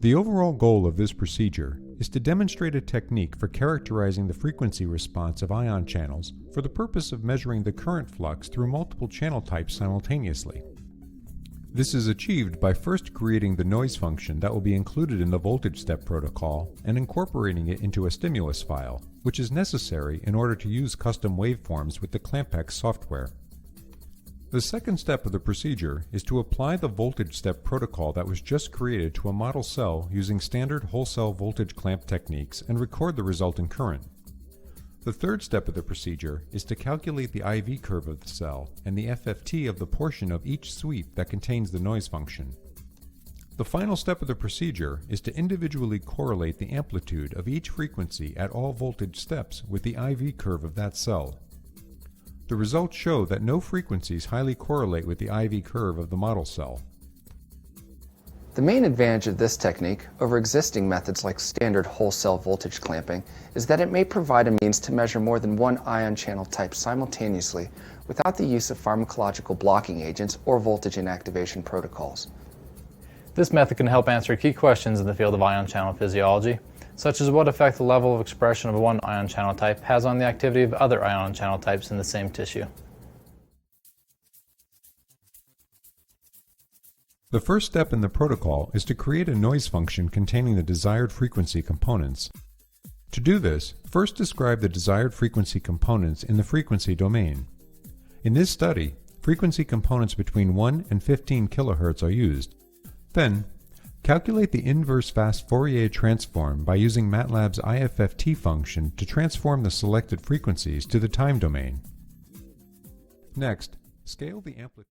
The overall goal of this procedure is to demonstrate a technique for characterizing the frequency response of ion channels for the purpose of measuring the current flux through multiple channel types simultaneously. This is achieved by first creating the noise function that will be included in the voltage step protocol and incorporating it into a stimulus file, which is necessary in order to use custom waveforms with the ClampX software. The second step of the procedure is to apply the voltage step protocol that was just created to a model cell using standard whole cell voltage clamp techniques and record the resultant current. The third step of the procedure is to calculate the IV curve of the cell and the FFT of the portion of each sweep that contains the noise function. The final step of the procedure is to individually correlate the amplitude of each frequency at all voltage steps with the IV curve of that cell. The results show that no frequencies highly correlate with the IV curve of the model cell. The main advantage of this technique over existing methods like standard whole cell voltage clamping is that it may provide a means to measure more than one ion channel type simultaneously without the use of pharmacological blocking agents or voltage inactivation protocols. This method can help answer key questions in the field of ion channel physiology, such as what effect the level of expression of one ion channel type has on the activity of other ion channel types in the same tissue. The first step in the protocol is to create a noise function containing the desired frequency components. To do this, first describe the desired frequency components in the frequency domain. In this study, frequency components between 1 and 15 kHz are used. Then, calculate the inverse fast Fourier transform by using MATLAB's IFFT function to transform the selected frequencies to the time domain. Next, scale the amplitude.